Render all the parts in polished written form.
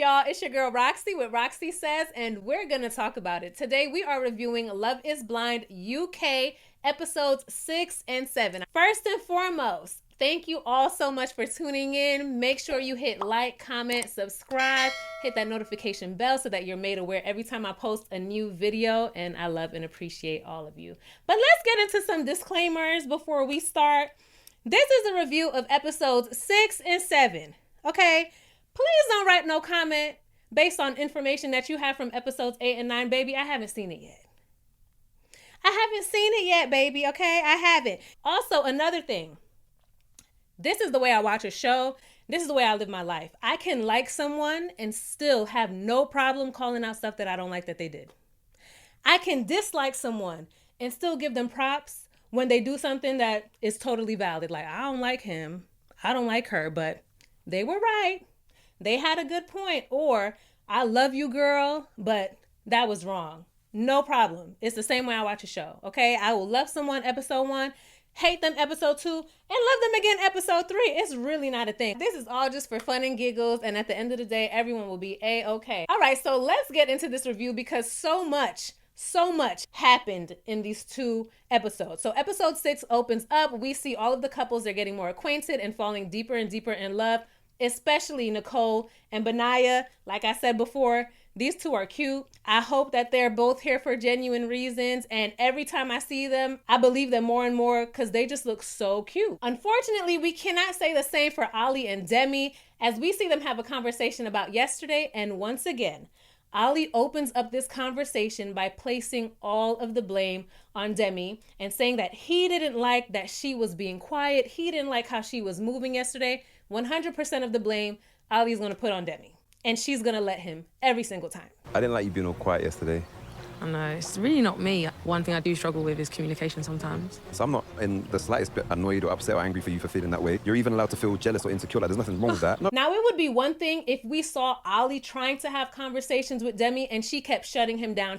y'all? It's your girl Roxy with Roxy Says, and we're gonna talk about it. Today we are reviewing Love is Blind UK episodes 6 and 7. First and foremost, thank you all so much for tuning in. Make sure you hit like, comment, subscribe, hit that notification bell so that you're made aware every time I post a new video, and I love and appreciate all of you. But let's get into some disclaimers before we start. This is a review of episodes 6 and 7, okay? Please don't write no comment based on information that you have from episodes 8 and 9, baby. I haven't seen it yet. I haven't seen it yet, baby, okay? I haven't. Also, another thing. This is the way I watch a show. This is the way I live my life. I can like someone and still have no problem calling out stuff that I don't like that they did. I can dislike someone and still give them props when they do something that is totally valid. Like, I don't like him. I don't like her, but they were right. They had a good point. Or, I love you, girl, but that was wrong. No problem. It's the same way I watch a show, okay? I will love someone episode 1, hate them episode 2, and love them again episode 3. It's really not a thing. This is all just for fun and giggles, and at the end of the day, everyone will be A-okay. All right, so let's get into this review because so much happened in these 2 episodes. So episode 6 opens up. We see all of the couples. They're getting more acquainted and falling deeper and deeper in love, especially Nicole and Benaya. Like I said before, these 2 are cute. I hope that they're both here for genuine reasons. And every time I see them, I believe them more and more because they just look so cute. Unfortunately, we cannot say the same for Ali and Demi as we see them have a conversation about yesterday. And once again, Ali opens up this conversation by placing all of the blame on Demi and saying that he didn't like that she was being quiet. He didn't like how she was moving yesterday. 100% of the blame Ali's going to put on Demi. And she's going to let him every single time. I didn't like you being all quiet yesterday. I know, it's really not me. One thing I do struggle with is communication sometimes. So I'm not in the slightest bit annoyed or upset or angry for you for feeling that way. You're even allowed to feel jealous or insecure. Like, there's nothing wrong with that. No. Now, it would be one thing if we saw Ali trying to have conversations with Demi and she kept shutting him down.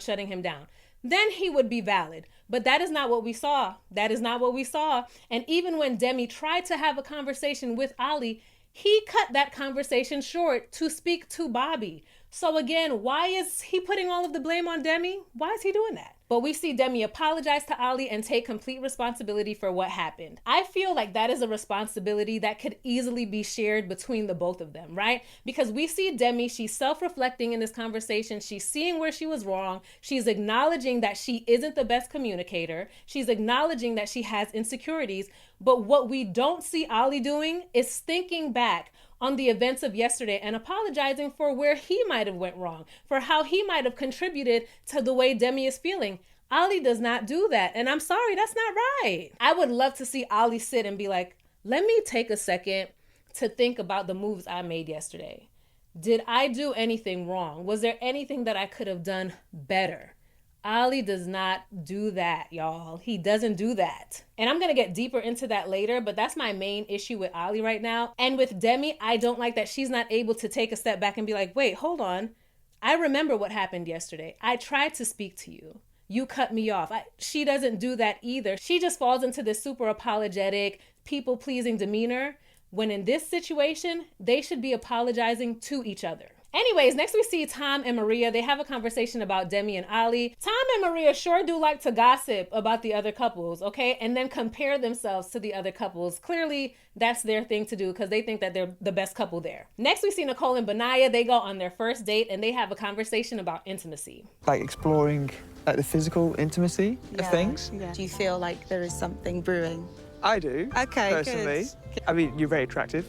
Then he would be valid. But that is not what we saw. And even when Demi tried to have a conversation with Ali, he cut that conversation short to speak to Bobby. So again, why is he putting all of the blame on Demi? Why is he doing that? But we see Demi apologize to Ali and take complete responsibility for what happened. I feel like that is a responsibility that could easily be shared between the both of them, right? Because we see Demi, she's self-reflecting in this conversation. She's seeing where she was wrong. She's acknowledging that she isn't the best communicator. She's acknowledging that she has insecurities. But what we don't see Ali doing is thinking back on the events of yesterday and apologizing for where he might have went wrong, for how he might have contributed to the way Demi is feeling. Ali does not do that. And I'm sorry, that's not right. I would love to see Ali sit and be like, let me take a second to think about the moves I made yesterday. Did I do anything wrong? Was there anything that I could have done better? Ali does not do that, y'all. He doesn't do that. And I'm going to get deeper into that later, but that's my main issue with Ali right now. And with Demi, I don't like that she's not able to take a step back and be like, wait, hold on. I remember what happened yesterday. I tried to speak to you. You cut me off. She doesn't do that either. She just falls into this super apologetic, people-pleasing demeanor, when in this situation, they should be apologizing to each other. Anyways, next we see Tom and Maria. They have a conversation about Demi and Ali. Tom and Maria sure do like to gossip about the other couples, okay? And then compare themselves to the other couples. Clearly, that's their thing to do because they think that they're the best couple there. Next we see Nicole and Benaya. They go on their first date and they have a conversation about intimacy. Like exploring like the physical intimacy of things. Yeah. Do you feel like there is something brewing? I do, Okay, personally. good. I mean, you're very attractive,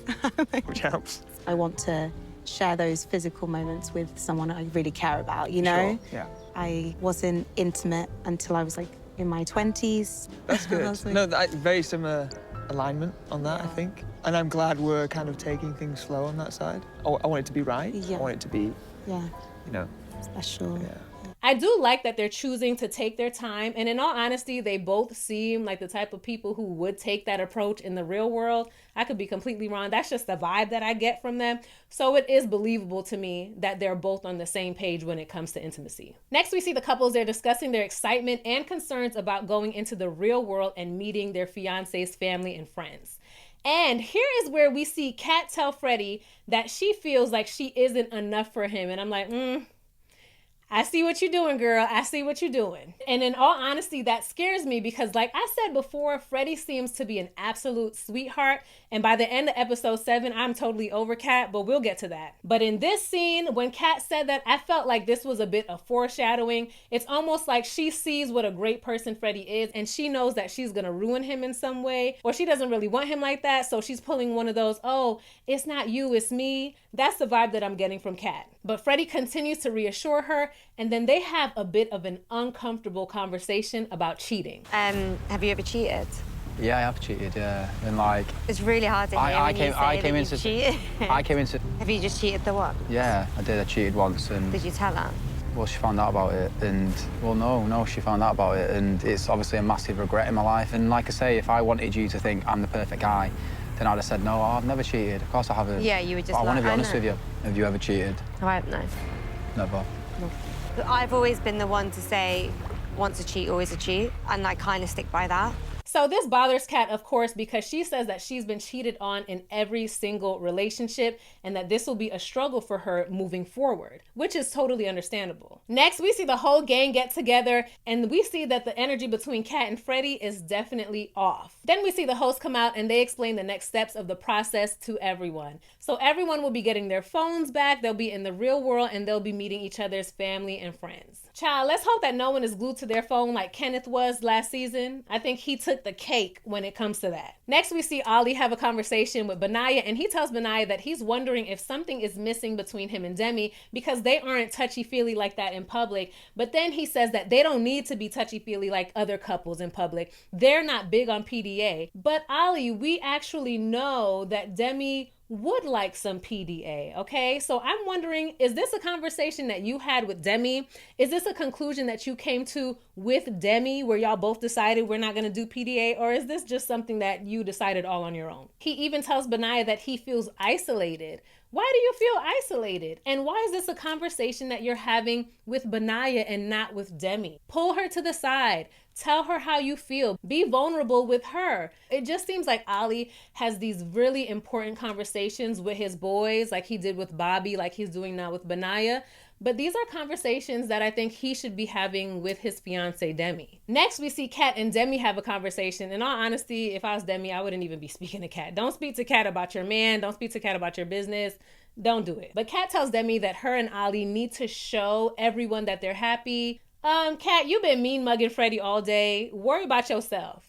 which helps. I want to share those physical moments with someone I really care about, you know? Sure, yeah. I wasn't intimate until I was like in my 20s. That's good. I was like- No, very similar alignment on that, I think. And I'm glad we're kind of taking things slow on that side. I want it to be right. Yeah. I want it to be, Yeah, you know, special. yeah. I do like that they're choosing to take their time. And in all honesty, they both seem like the type of people who would take that approach in the real world. I could be completely wrong. That's just the vibe that I get from them. So it is believable to me that they're both on the same page when it comes to intimacy. Next, we see the couples. They're discussing their excitement and concerns about going into the real world and meeting their fiancé's family and friends. And here is where we see Kat tell Freddy that she feels like she isn't enough for him. And I'm like, I see what you're doing, girl. I see what you're doing. And in all honesty, that scares me because like I said before, Freddy seems to be an absolute sweetheart. And by the end of episode 7, I'm totally over Kat, but we'll get to that. But in this scene, when Kat said that, I felt like this was a bit of foreshadowing. It's almost like she sees what a great person Freddy is and she knows that she's gonna ruin him in some way, or she doesn't really want him like that. So she's pulling one of those, oh, it's not you, it's me. That's the vibe that I'm getting from Kat. But Freddy continues to reassure her, and then they have a bit of an uncomfortable conversation about cheating. Have you ever cheated? Yeah, I have cheated, yeah. And like... It's really hard to hear when you say that you've cheated. I came into... Have you just cheated the one? Yeah, I did. I cheated once and... Did you tell her? Well, she found out about it and... Well, no, she found out about it and it's obviously a massive regret in my life. And like I say, if I wanted you to think I'm the perfect guy, then I'd have said, no, I've never cheated. Of course I haven't. Yeah, you would just but I want to be honest know. with you. Have you ever cheated? I don't know. Never. No. I've always been the one to say, once a cheat, always a cheat. And I kind of stick by that. So this bothers Kat, of course, because she says that she's been cheated on in every single relationship and that this will be a struggle for her moving forward, which is totally understandable. Next, we see the whole gang get together and we see that the energy between Kat and Freddy is definitely off. Then we see the hosts come out and they explain the next steps of the process to everyone. So everyone will be getting their phones back, they'll be in the real world, and they'll be meeting each other's family and friends. Child, let's hope that no one is glued to their phone like Kenneth was last season. I think he took the cake when it comes to that. Next, we see Ollie have a conversation with Benaya, and he tells Benaya that he's wondering if something is missing between him and Demi because they aren't touchy-feely like that in public. But then he says that they don't need to be touchy-feely like other couples in public. They're not big on PDA. But Ollie, we actually know that Demi would like some PDA, okay? So I'm wondering, is this a conversation that you had with Demi? Is this a conclusion that you came to with Demi where y'all both decided we're not gonna do PDA, or is this just something that you decided all on your own? He even tells Benaya that he feels isolated. Why do you feel isolated? And why is this a conversation that you're having with Benaya and not with Demi? Pull her to the side. Tell her how you feel. Be vulnerable with her. It just seems like Ollie has these really important conversations with his boys, like he did with Bobby, like he's doing now with Benaya. But these are conversations that I think he should be having with his fiance, Demi. Next, we see Kat and Demi have a conversation. In all honesty, if I was Demi, I wouldn't even be speaking to Kat. Don't speak to Kat about your man. Don't speak to Kat about your business. Don't do it. But Kat tells Demi that her and Ollie need to show everyone that they're happy. Kat, you've been mean mugging Freddy all day. Worry about yourself.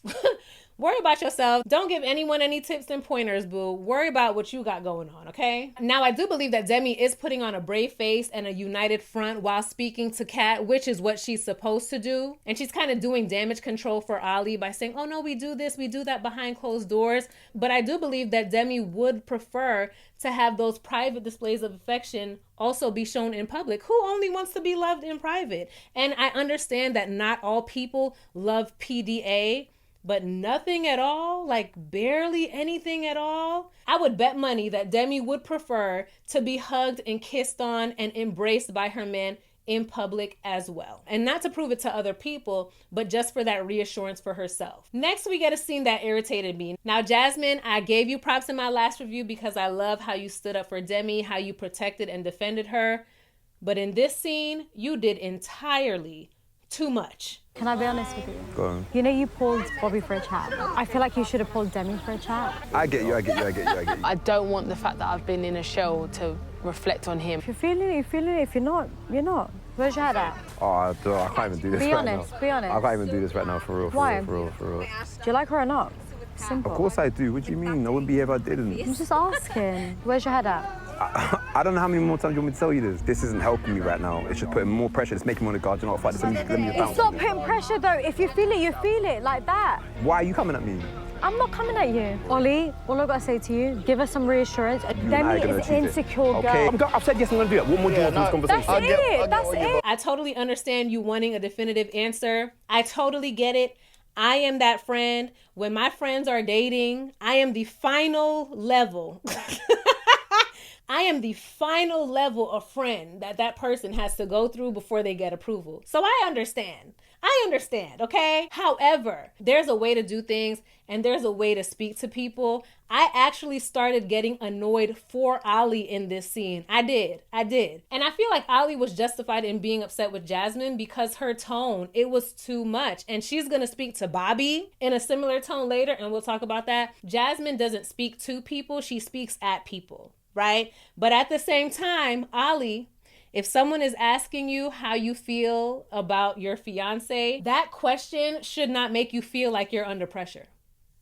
Worry about yourself. Don't give anyone any tips and pointers, boo. Worry about what you got going on, okay? Now, I do believe that Demi is putting on a brave face and a united front while speaking to Kat, which is what she's supposed to do. And she's kind of doing damage control for Ollie by saying, oh no, we do this, we do that behind closed doors. But I do believe that Demi would prefer to have those private displays of affection also be shown in public. Who only wants to be loved in private? And I understand that not all people love PDA, but nothing at all, like barely anything at all. I would bet money that Demi would prefer to be hugged and kissed on and embraced by her man in public as well. And not to prove it to other people, but just for that reassurance for herself. Next, we get a scene that irritated me. Now, Jasmine, I gave you props in my last review because I love how you stood up for Demi, how you protected and defended her. But in this scene, you did entirely too much. Can I be honest with you? Go on. You know you pulled Bobby for a chat. I feel like you should have pulled Demi for a chat. I get you. I don't want the fact that I've been in a show to reflect on him. If you're feeling it, you're feeling it. If you're not, you're not. Where's your head at? Oh, I can't even do this Be right honest, now. be honest. I can't even do this right now, for real, Why? For real. Do you like her or not? Simple. Of course I do. What do you mean? I wouldn't be here if I didn't. I'm just asking. Where's your head at? I don't know how many more times you want me to tell you this. This isn't helping me right now. It's just putting more pressure. It's making me want to go, do you know what, fuck this, let me bounce. It's not putting pressure though. If you feel it, you feel it like that. Why are you coming at me? I'm not coming at you. Ollie, all I've got to say to you, give us some reassurance. Demi is an insecure girl. Okay, I've said yes, I'm going to do that. What more do you want from this conversation? That's it. I totally understand you wanting a definitive answer. I totally get it. I am that friend. When my friends are dating, I am the final level I am the final level of friend that that person has to go through before they get approval. So I understand. Okay? However, there's a way to do things and there's a way to speak to people. I actually started getting annoyed for Ali in this scene. I did. And I feel like Ali was justified in being upset with Jasmine because her tone, it was too much. And she's gonna speak to Bobby in a similar tone later, and we'll talk about that. Jasmine doesn't speak to people, she speaks at people, right? But at the same time, Ali, if someone is asking you how you feel about your fiance, that question should not make you feel like you're under pressure.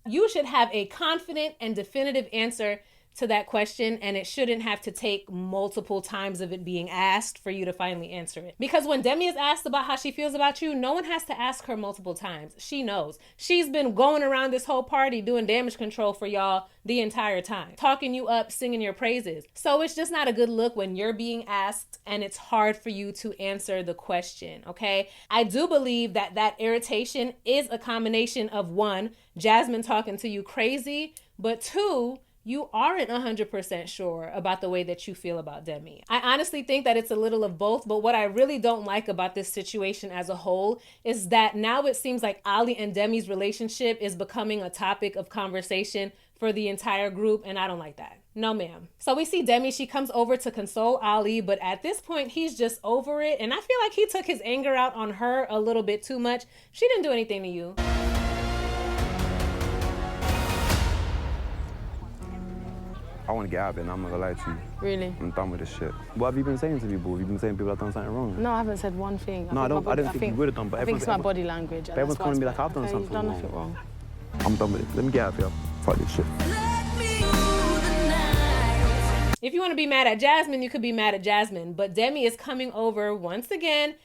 You should have a confident and definitive answer to that question, and it shouldn't have to take multiple times of it being asked for you to finally answer it. Because when Demi is asked about how she feels about you, no one has to ask her multiple times. She knows. She's been going around this whole party doing damage control for y'all the entire time, talking you up, singing your praises. So it's just not a good look when you're being asked and it's hard for you to answer the question, okay? I do believe that that irritation is a combination of, one, Jasmine talking to you crazy, but two, you aren't 100% sure about the way that you feel about Demi. I honestly think that it's a little of both, but what I really don't like about this situation as a whole is that now it seems like Ali and Demi's relationship is becoming a topic of conversation for the entire group, and I don't like that. No, ma'am. So we see Demi, she comes over to console Ali, but at this point, he's just over it, and I feel like he took his anger out on her a little bit too much. She didn't do anything to you. I want to get out of it, and I'm not gonna lie to you. Really? I'm done with this shit. What have you been saying to people? Have you been saying people have done something wrong? No, I haven't said one thing. I don't think you would have done, but I think it's my body language. But everyone's calling me like I've done something You've done nothing wrong. I'm done with it. Let me get out of here. Fuck this shit. If you want to be mad at Jasmine, you could be mad at Jasmine, but Demi is coming over once again,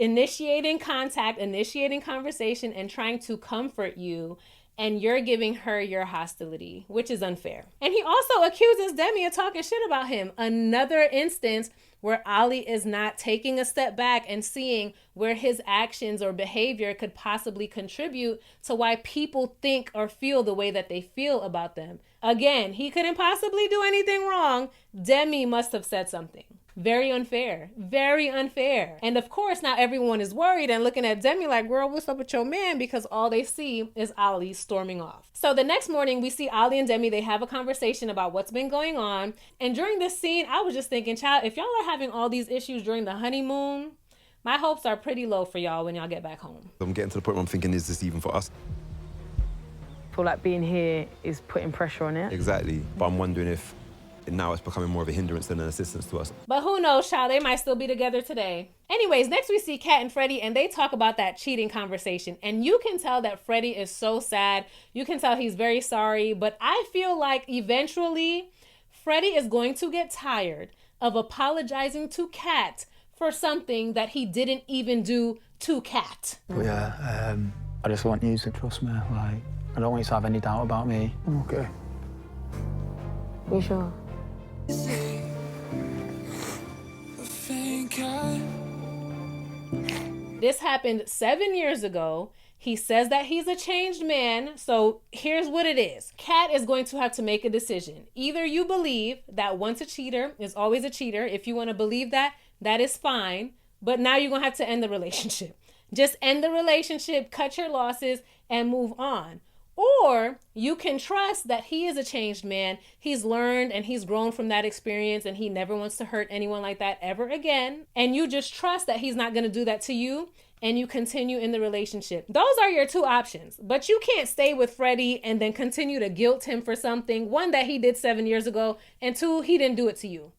initiating contact, initiating conversation, and trying to comfort you, and you're giving her your hostility, which is unfair. And he also accuses Demi of talking shit about him. Another instance where Ali is not taking a step back and seeing where his actions or behavior could possibly contribute to why people think or feel the way that they feel about them. Again, he couldn't possibly do anything wrong. Demi must have said something. Very unfair. Very unfair. And of course, now everyone is worried and looking at Demi like, girl, what's up with your man? Because all they see is Ali storming off. So the next morning, we see Ali and Demi, they have a conversation about what's been going on. And during this scene, I was just thinking, child, if y'all are having all these issues during the honeymoon, my hopes are pretty low for y'all when y'all get back home. I'm getting to the point where I'm thinking, is this even for us? I feel like being here is putting pressure on it. Exactly. But I'm wondering if now it's becoming more of a hindrance than an assistance to us. But who knows, child, they might still be together today. Anyways, next we see Kat and Freddy, and they talk about that cheating conversation. And you can tell that Freddy is so sad. You can tell he's very sorry. But I feel like eventually Freddy is going to get tired of apologizing to Kat for something that he didn't even do to Kat. Yeah, I just want you to trust me. Like, I don't want you to have any doubt about me. Okay. You sure? This happened 7 years ago. He says that he's a changed man. So here's what it is. Kat is going to have to make a decision. Either you believe that once a cheater is always a cheater. If you want to believe that, that is fine. But now you're going to have to end the relationship. Just end the relationship, cut your losses, and move on. Or you can trust that he is a changed man. He's learned and he's grown from that experience and he never wants to hurt anyone like that ever again. And you just trust that he's not going to do that to you and you continue in the relationship. Those are your two options. But you can't stay with Freddy and then continue to guilt him for something. One, that he did 7 years ago, and two, he didn't do it to you.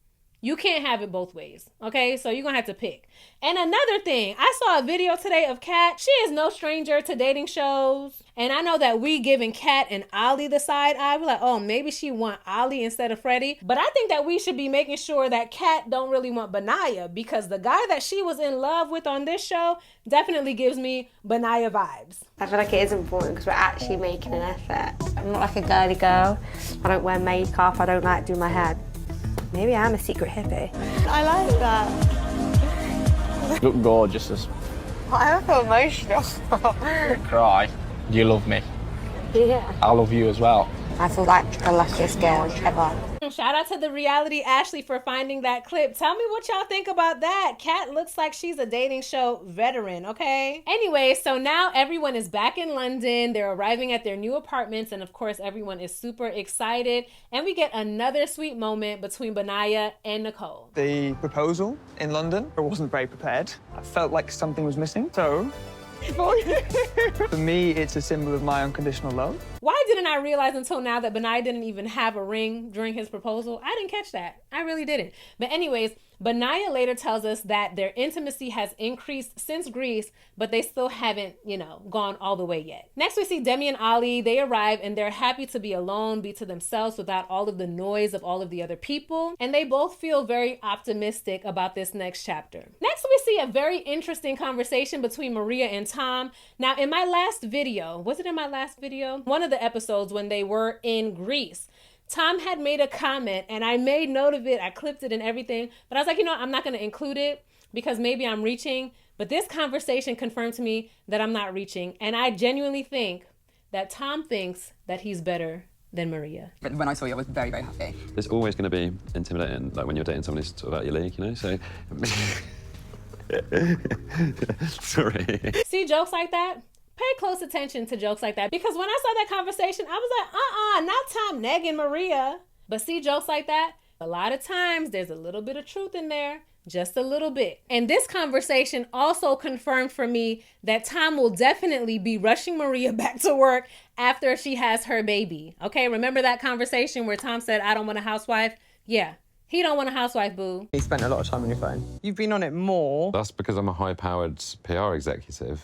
You can't have it both ways, okay? So you're gonna have to pick. And another thing, I saw a video today of Kat. She is no stranger to dating shows. And I know that we giving Kat and Ali the side eye. We're like, oh, maybe she want Ali instead of Freddy. But I think that we should be making sure that Kat don't really want Benaya, because the guy that she was in love with on this show definitely gives me Benaya vibes. I feel like it is important because we're actually making an effort. I'm not like a girly girl. I don't wear makeup. I don't like do my hair. Maybe I'm a secret hippie. I like that. You look gorgeous. I feel emotional. Cry. You love me. Yeah. I love you as well. I feel like the luckiest girl ever. Shout out to the reality Ashley for finding that clip. Tell me what y'all think about that. Kat looks like she's a dating show veteran, okay? Anyway, so now everyone is back in London. They're arriving at their new apartments, and of course, everyone is super excited. And we get another sweet moment between Benaya and Nicole. The proposal in London, I wasn't very prepared. I felt like something was missing, so... For me, it's a symbol of my unconditional love. Why didn't I realize until now that Benaya didn't even have a ring during his proposal? I didn't catch that. I really didn't. But anyways, Benaya later tells us that their intimacy has increased since Greece, but they still haven't, gone all the way yet. Next, we see Demi and Ali. They arrive and they're happy to be alone, be to themselves without all of the noise of all of the other people. And they both feel very optimistic about this next chapter. Next, we see a very interesting conversation between Maria and Tom. Now, in my last video, was it in my last video? One of the episodes when they were in Greece, Tom had made a comment and I made note of it. I clipped it and everything, but I was like, I'm not going to include it because maybe I'm reaching. But this conversation confirmed to me that I'm not reaching. And I genuinely think that Tom thinks that he's better than Maria. But when I saw you, I was very, very happy. It's always going to be intimidating, like when you're dating someone who's sort of out your league, so... Sorry. See jokes like that? Pay close attention to jokes like that, because when I saw that conversation, I was like, not Tom negging Maria. But see jokes like that? A lot of times there's a little bit of truth in there, just a little bit. And this conversation also confirmed for me that Tom will definitely be rushing Maria back to work after she has her baby. Okay, remember that conversation where Tom said, I don't want a housewife? Yeah. He don't want a housewife, boo. You spent a lot of time on your phone. You've been on it more. That's because I'm a high-powered PR executive.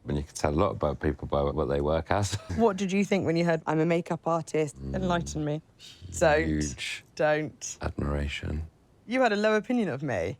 And you can tell a lot about people by what they work as. What did you think when you heard, I'm a makeup artist? Enlighten me. Huge Don't. admiration. You had a low opinion of me.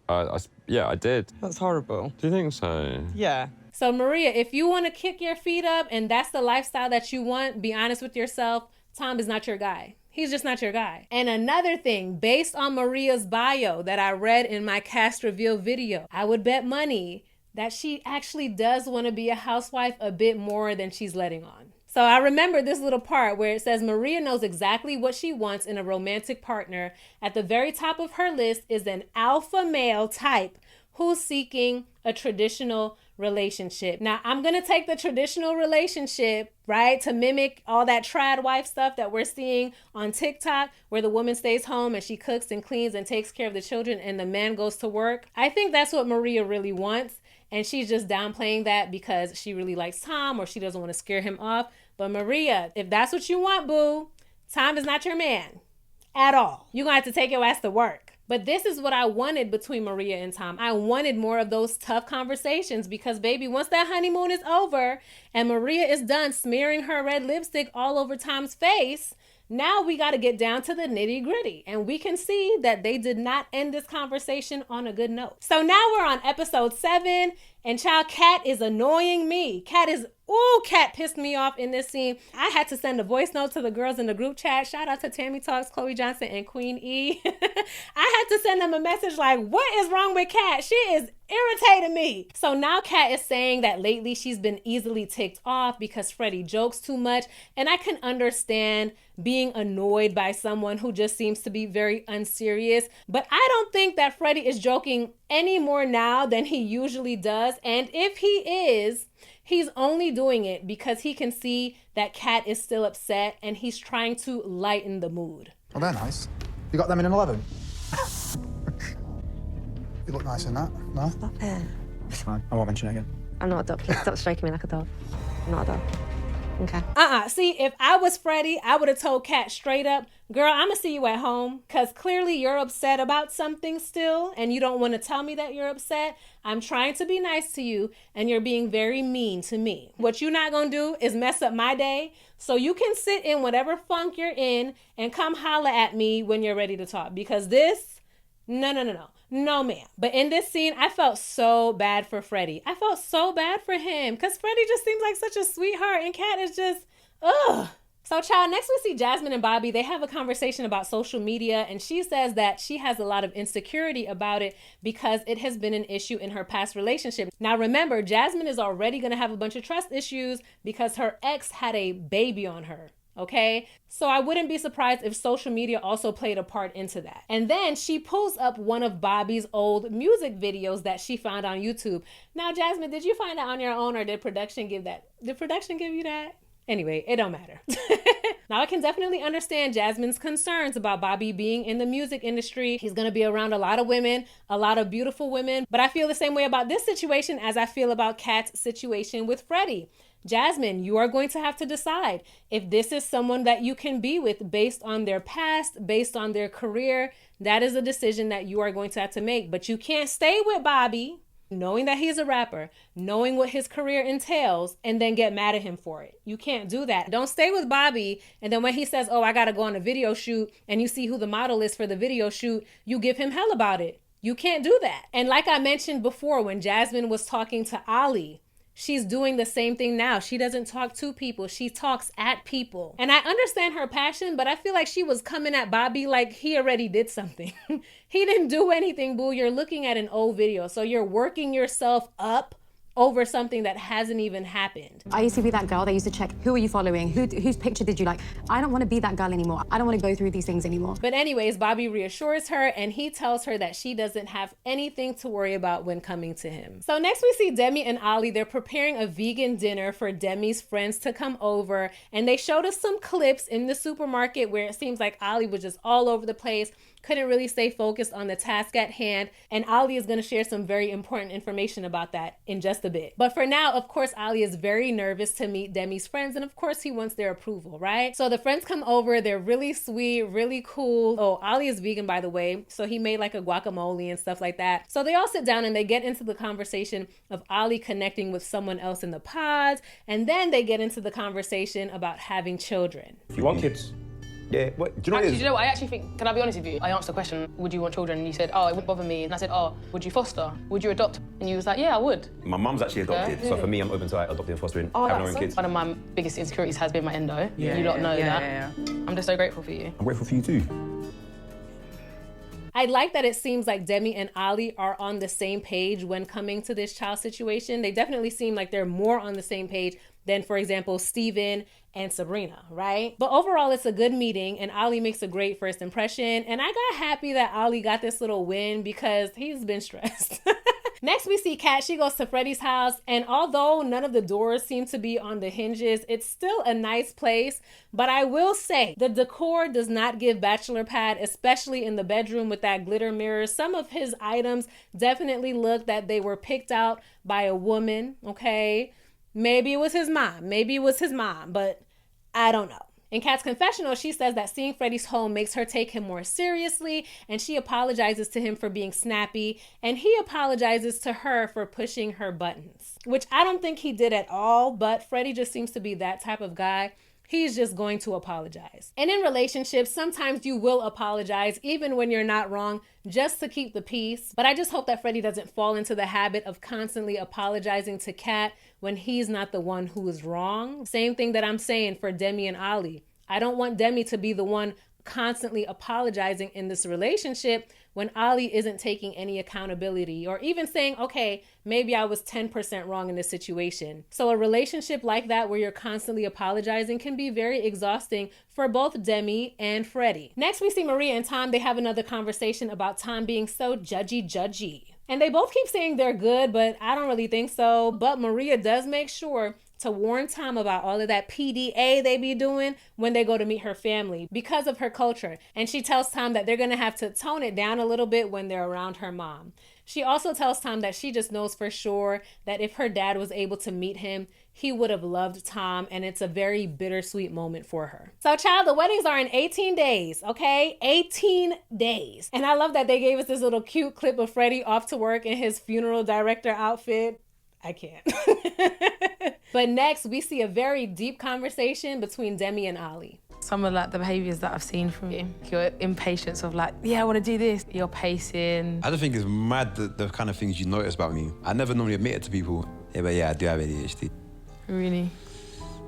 Yeah, I did. That's horrible. Do you think so? Yeah. So Maria, if you want to kick your feet up and that's the lifestyle that you want, be honest with yourself, Tom is not your guy. He's just not your guy. And another thing, based on Maria's bio that I read in my cast reveal video, I would bet money that she actually does want to be a housewife a bit more than she's letting on. So I remember this little part where it says Maria knows exactly what she wants in a romantic partner. At the very top of her list is an alpha male type who's seeking a traditional relationship. Now, I'm going to take the traditional relationship, right, to mimic all that trad wife stuff that we're seeing on TikTok, where the woman stays home and she cooks and cleans and takes care of the children and the man goes to work. I think that's what Maria really wants. And she's just downplaying that because she really likes Tom or she doesn't want to scare him off. But Maria, if that's what you want, boo, Tom is not your man at all. You're going to have to take your ass to work. But this is what I wanted between Maria and Tom. I wanted more of those tough conversations because, baby, once that honeymoon is over and Maria is done smearing her red lipstick all over Tom's face, now we got to get down to the nitty gritty. And we can see that they did not end this conversation on a good note. So now we're on episode 7 and child, Kat is annoying me. Kat pissed me off in this scene. I had to send a voice note to the girls in the group chat. Shout out to Tammy Talks, Chloe Johnson, and Queen E. I had to send them a message like, what is wrong with Kat? She is irritating me. So now Kat is saying that lately she's been easily ticked off because Freddy jokes too much. And I can understand being annoyed by someone who just seems to be very unserious. But I don't think that Freddy is joking any more now than he usually does. And if he is, he's only doing it because he can see that Kat is still upset and he's trying to lighten the mood. Oh, they're nice. You got them in an 11? You look nice in that, no? Stop it. It's fine, I won't mention it again. I'm not a dog. Please stop stroking me like a dog. I'm not a dog. Okay. See, if I was Freddy, I would have told Kat straight up, girl, I'm gonna see you at home because clearly you're upset about something still and you don't want to tell me that you're upset. I'm trying to be nice to you and you're being very mean to me. What you're not gonna do is mess up my day, so you can sit in whatever funk you're in and come holla at me when you're ready to talk, because this, no ma'am. But in this scene, I felt so bad for Freddy. I felt so bad for him because Freddy just seems like such a sweetheart and Kat is just, ugh. So child, next we see Jasmine and Bobby. They have a conversation about social media and she says that she has a lot of insecurity about it because it has been an issue in her past relationship. Now remember, Jasmine is already gonna have a bunch of trust issues because her ex had a baby on her. okay? So I wouldn't be surprised if social media also played a part into that. And then she pulls up one of Bobby's old music videos that she found on YouTube. Now, Jasmine, did you find that on your own, or did production give that? Did production give you that? Anyway, it don't matter. Now, I can definitely understand Jasmine's concerns about Bobby being in the music industry. He's gonna be around a lot of women, a lot of beautiful women, but I feel the same way about this situation as I feel about Kat's situation with Freddy. Jasmine, you are going to have to decide if this is someone that you can be with based on their past, based on their career. That is a decision that you are going to have to make, but you can't stay with Bobby knowing that he's a rapper, knowing what his career entails, and then get mad at him for it. You can't do that. Don't stay with Bobby, and then when he says, oh, I gotta go on a video shoot, and you see who the model is for the video shoot, you give him hell about it. You can't do that. And like I mentioned before, when Jasmine was talking to Ali, she's doing the same thing now. She doesn't talk to people. She talks at people. And I understand her passion, but I feel like she was coming at Bobby like he already did something. He didn't do anything, boo. You're looking at an old video. So you're working yourself up over something that hasn't even happened. I used to be that girl that used to check, who are you following? Whose picture did you like? I don't want to be that girl anymore. I don't want to go through these things anymore. But anyways, Bobby reassures her and he tells her that she doesn't have anything to worry about when coming to him. So next we see Demi and Ali. They're preparing a vegan dinner for Demi's friends to come over. And they showed us some clips in the supermarket where it seems like Ali was just all over the place, couldn't really stay focused on the task at hand. And Ali is going to share some very important information about that in just a bit. But for now, of course, Ali is very nervous to meet Demi's friends. And of course, he wants their approval, right? So the friends come over. They're really sweet, really cool. Oh, Ali is vegan, by the way. So he made like a guacamole and stuff like that. So they all sit down and they get into the conversation of Ali connecting with someone else in the pods. And then they get into the conversation about having children. If you want kids, yeah, what? Do you know Actually, what it is? you know what? I actually think, can I be honest with you? I asked the question, would you want children? And you said, oh, it wouldn't bother me. And I said, oh, would you foster? Would you adopt? And you was like, yeah, I would. My mum's actually adopted, Yeah. so for me, I'm open to like, adopting and fostering, Oh, having our that's own kids. one of my biggest insecurities has been my endo. Yeah, you lot know that. yeah. I'm just so grateful for you. I'm grateful for you too. I like that it seems like Demi and Ali are on the same page when coming to this child situation. They definitely seem like they're more on the same page than, for example, Steven and Sabrina, right? But overall, it's a good meeting and Ali makes a great first impression. And I got happy that Ali got this little win because he's been stressed. Next, we see Kat. She goes to Freddy's house, and although none of the doors seem to be on the hinges, it's still a nice place. But I will say, the decor does not give bachelor pad, especially in the bedroom with that glitter mirror. Some of his items definitely look that they were picked out by a woman, okay? Maybe it was his mom, but I don't know. In Kat's confessional, she says that seeing Freddy's home makes her take him more seriously, and she apologizes to him for being snappy, and he apologizes to her for pushing her buttons, which I don't think he did at all, but Freddy just seems to be that type of guy. He's just going to apologize. And in relationships, sometimes you will apologize even when you're not wrong, just to keep the peace. But I just hope that Freddy doesn't fall into the habit of constantly apologizing to Kat when he's not the one who is wrong. Same thing that I'm saying for Demi and Ali. I don't want Demi to be the one constantly apologizing in this relationship when Ali isn't taking any accountability or even saying, okay, maybe I was 10% wrong in this situation. So a relationship like that where you're constantly apologizing can be very exhausting for both Demi and Freddy. Next, we see Maria and Tom. They have another conversation about Tom being so judgy. And they both keep saying they're good, but I don't really think so. But Maria does make sure to warn Tom about all of that PDA they be doing when they go to meet her family because of her culture. And she tells Tom that they're gonna have to tone it down a little bit when they're around her mom. She also tells Tom that she just knows for sure that if her dad was able to meet him, he would have loved Tom, and it's a very bittersweet moment for her. So child, the weddings are in 18 days, okay? 18 days. And I love that they gave us this little cute clip of Freddy off to work in his funeral director outfit. I can't. But next, we see a very deep conversation between Demi and Ali. Some of like the behaviours that I've seen from you, your impatience of like, yeah, I want to do this, your pacing. I just think it's mad the kind of things you notice about me. I never normally admit it to people. Yeah, but yeah, I do have ADHD. Really?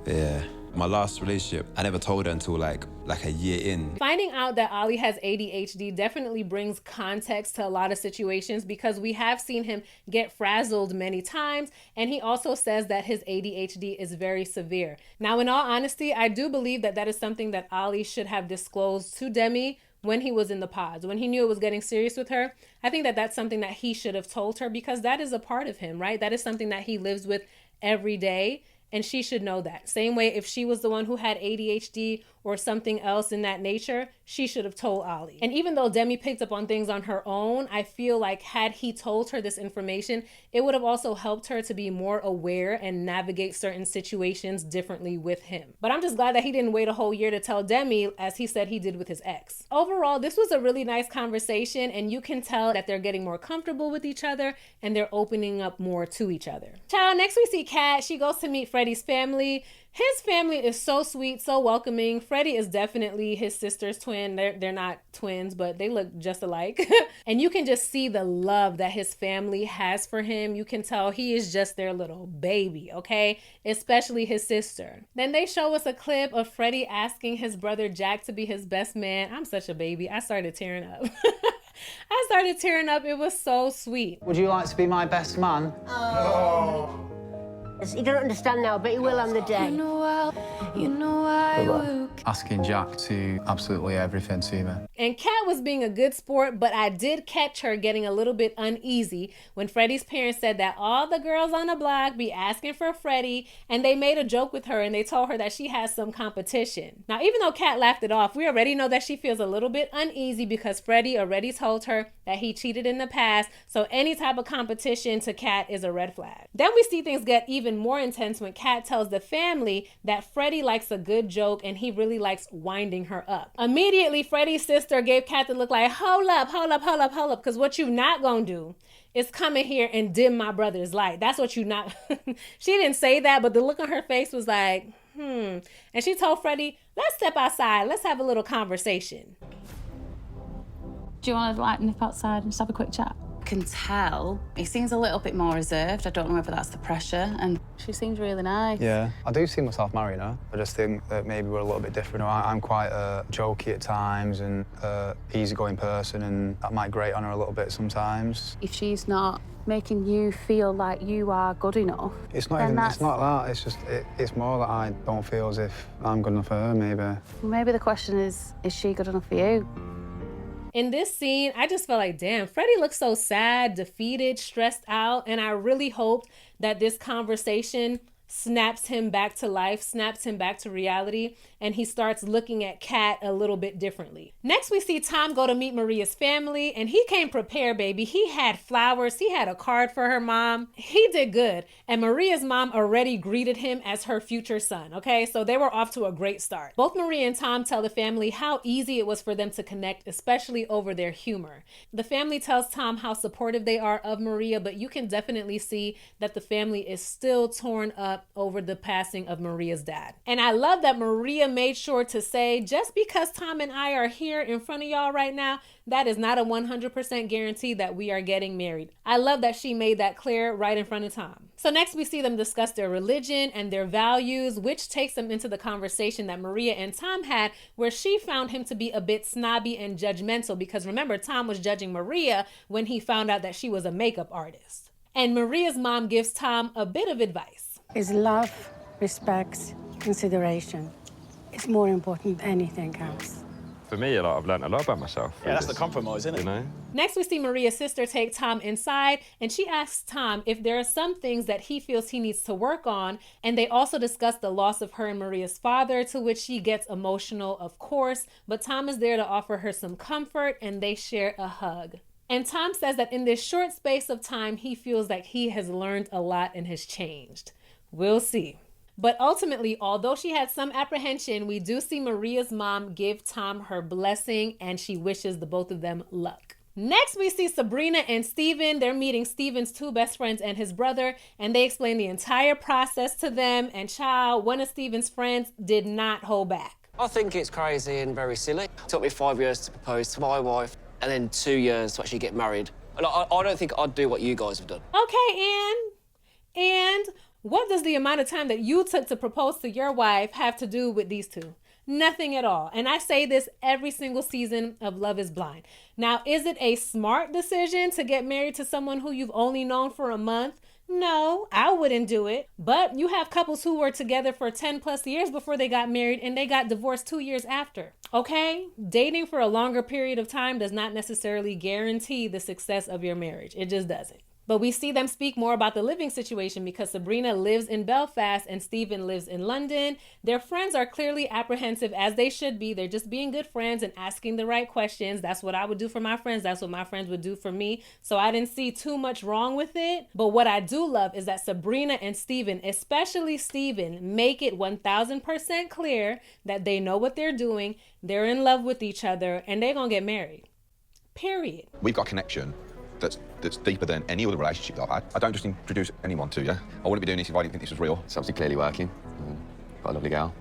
Yeah. My last relationship, I never told her until like a year in. Finding out that Ollie has ADHD definitely brings context to a lot of situations because we have seen him get frazzled many times, and he also says that his ADHD is very severe. Now, in all honesty, I do believe that that is something that Ollie should have disclosed to Demi when he was in the pods, when he knew it was getting serious with her. I think that that's something that he should have told her because that is a part of him, right? That is something that he lives with every day. And she should know that. Same way if she was the one who had ADHD or something else in that nature, she should have told Ollie. And even though Demi picked up on things on her own, I feel like had he told her this information, it would have also helped her to be more aware and navigate certain situations differently with him. But I'm just glad that he didn't wait a whole year to tell Demi, as he said he did with his ex. Overall, this was a really nice conversation, and you can tell that they're getting more comfortable with each other and they're opening up more to each other. Child, next we see Kat. She goes to meet Freddy's family. His family is so sweet, so welcoming. Freddy is definitely his sister's twin. They're not twins, but they look just alike. And you can just see the love that his family has for him. You can tell he is just their little baby, okay? Especially his sister. Then they show us a clip of Freddy asking his brother Jack to be his best man. I'm such a baby. I started tearing up. I started tearing up. It was so sweet. Would you like to be my best man? Oh. He don't understand now, but he will on the day. Asking Jack to absolutely everything to me. And Kat was being a good sport, but I did catch her getting a little bit uneasy when Freddy's parents said that all the girls on the block be asking for Freddy, and they made a joke with her and they told her that she has some competition. Now, even though Kat laughed it off, we already know that she feels a little bit uneasy because Freddy already told her that he cheated in the past, so any type of competition to Kat is a red flag. Then we see things get even more intense when Kat tells the family that Freddy likes a good joke and he really likes winding her up. Immediately, Freddy's sister gave Kat the look like, hold up, because what you not gonna do is come in here and dim my brother's light. That's what you not... She didn't say that, but the look on her face was like, And she told Freddy, let's step outside, let's have a little conversation. Do you want to like nip outside and just have a quick chat? I can tell he seems a little bit more reserved. I don't know whether that's the pressure, and she seems really nice. Yeah, I do see myself marrying her. I just think that maybe we're a little bit different. I'm quite jokey at times and easygoing person, and that might grate on her a little bit sometimes. If she's not making you feel like you are good enough, it's not even. It's not that. It's just. It's more that I don't feel as if I'm good enough for her. Maybe the question is she good enough for you? In this scene, I just felt like, damn, Freddy looks so sad, defeated, stressed out, and I really hoped that this conversation snaps him back to life, snaps him back to reality, and he starts looking at Kat a little bit differently. Next, we see Tom go to meet Maria's family, and he came prepared, baby. He had flowers. He had a card for her mom. He did good. And Maria's mom already greeted him as her future son, okay? So they were off to a great start. Both Maria and Tom tell the family how easy it was for them to connect, especially over their humor. The family tells Tom how supportive they are of Maria, but you can definitely see that the family is still torn up over the passing of Maria's dad. And I love that Maria made sure to say, just because Tom and I are here in front of y'all right now, that is not a 100% guarantee that we are getting married. I love that she made that clear right in front of Tom. So next we see them discuss their religion and their values, which takes them into the conversation that Maria and Tom had, where she found him to be a bit snobby and judgmental, because remember, Tom was judging Maria when he found out that she was a makeup artist. And Maria's mom gives Tom a bit of advice. Is love, respect, consideration. It's more important than anything else. For me, I've learned a lot about myself. Yeah, that's the compromise, isn't it? You know? Next, we see Maria's sister take Tom inside, and she asks Tom if there are some things that he feels he needs to work on, and they also discuss the loss of her and Maria's father, to which she gets emotional, of course, but Tom is there to offer her some comfort, and they share a hug. And Tom says that in this short space of time, he feels like he has learned a lot and has changed. We'll see. But ultimately, although she had some apprehension, we do see Maria's mom give Tom her blessing, and she wishes the both of them luck. Next, we see Sabrina and Steven. They're meeting Steven's two best friends and his brother, and they explain the entire process to them. And child, one of Steven's friends did not hold back. I think it's crazy and very silly. It took me 5 years to propose to my wife, and then 2 years to actually get married. And I don't think I'd do what you guys have done. Okay, and What does the amount of time that you took to propose to your wife have to do with these two? Nothing at all. And I say this every single season of Love is Blind. Now, is it a smart decision to get married to someone who you've only known for a month? No, I wouldn't do it. But you have couples who were together for 10 plus years before they got married and they got divorced 2 years after. Okay? Dating for a longer period of time does not necessarily guarantee the success of your marriage. It just doesn't. But we see them speak more about the living situation because Sabrina lives in Belfast and Stephen lives in London. Their friends are clearly apprehensive, as they should be. They're just being good friends and asking the right questions. That's what I would do for my friends. That's what my friends would do for me. So I didn't see too much wrong with it. But what I do love is that Sabrina and Stephen, especially Stephen, make it 1000% clear that they know what they're doing, they're in love with each other, and they're gonna get married. Period. We've got a connection that's deeper than any other relationship that I've had. I don't just introduce anyone to you. I wouldn't be doing this if I didn't think this was real. It's obviously clearly working. Got a lovely girl.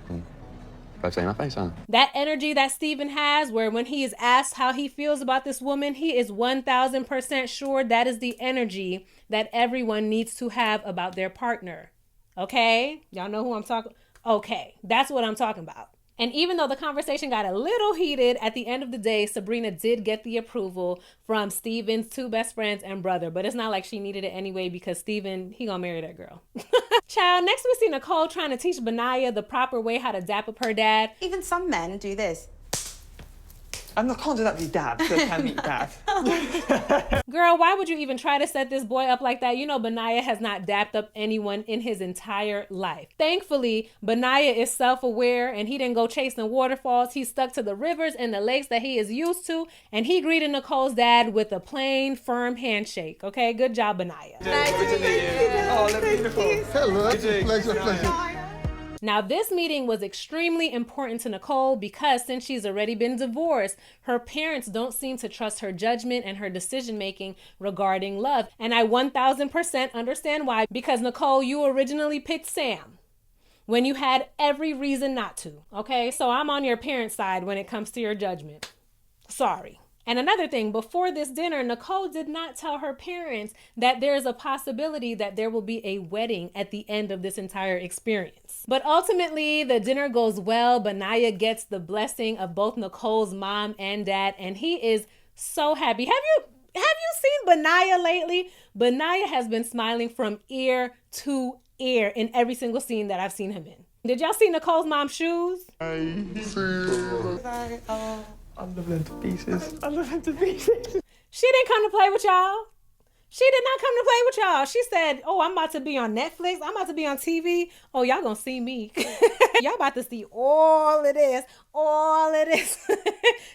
Both saying my face, huh? That energy that Stephen has, where when he is asked how he feels about this woman, he is 1000% sure that is the energy that everyone needs to have about their partner. Okay? Y'all know who I'm talking? Okay, that's what I'm talking about. And even though the conversation got a little heated, at the end of the day, Sabrina did get the approval from Stephen's two best friends and brother. But it's not like she needed it anyway because Stephen, he gonna marry that girl. Child, next we see Nicole trying to teach Benaya the proper way how to dap up her dad. Even some men do this. I can't do that with your dad, so can meet dad. Girl, why would you even try to set this boy up like that? You know Benaya has not dapped up anyone in his entire life. Thankfully, Benaya is self-aware and he didn't go chasing waterfalls. He stuck to the rivers and the lakes that he is used to, and he greeted Nicole's dad with a plain, firm handshake. Okay, good job, Benaya. Nice to meet you. Oh, lovely, Nicole. Hello, pleasure. Now, this meeting was extremely important to Nicole because since she's already been divorced, her parents don't seem to trust her judgment and her decision-making regarding love. And I 1000% understand why, because Nicole, you originally picked Sam when you had every reason not to, okay? So I'm on your parents' side when it comes to your judgment. Sorry. And another thing, before this dinner, Nicole did not tell her parents that there's a possibility that there will be a wedding at the end of this entire experience. But ultimately, the dinner goes well. Benaya gets the blessing of both Nicole's mom and dad, and he is so happy. Have you seen Benaya lately? Benaya has been smiling from ear to ear in every single scene that I've seen him in. Did y'all see Nicole's mom's shoes? I love them to pieces. I love them to pieces. She didn't come to play with y'all. She did not come to play with y'all. She said, oh, I'm about to be on Netflix. I'm about to be on TV. Oh, y'all gonna see me. Y'all about to see all of this. All of this.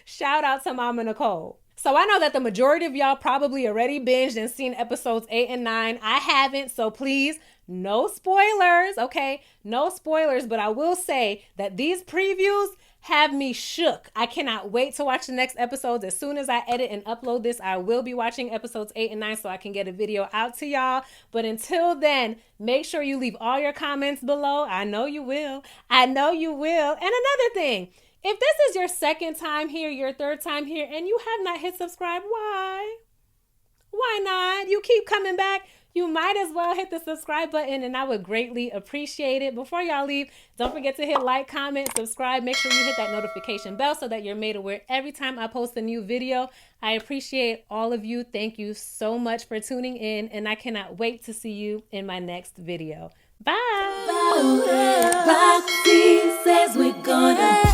Shout out to Mama Nicole. So I know that the majority of y'all probably already binged and seen episodes 8 and 9. I haven't, so please, no spoilers, okay? No spoilers, but I will say that these previews have me shook. I cannot wait to watch the next episodes. As soon as I edit and upload this, I will be watching episodes 8 and 9 so I can get a video out to y'all. But until then, make sure you leave all your comments below. I know you will. I know you will. And another thing, if this is your second time here, your third time here, and you have not hit subscribe, why? Why not? You keep coming back. You might as well hit the subscribe button and I would greatly appreciate it. Before y'all leave, don't forget to hit like, comment, subscribe. Make sure you hit that notification bell so that you're made aware every time I post a new video. I appreciate all of you. Thank you so much for tuning in and I cannot wait to see you in my next video. Bye. Roxy says we're gonna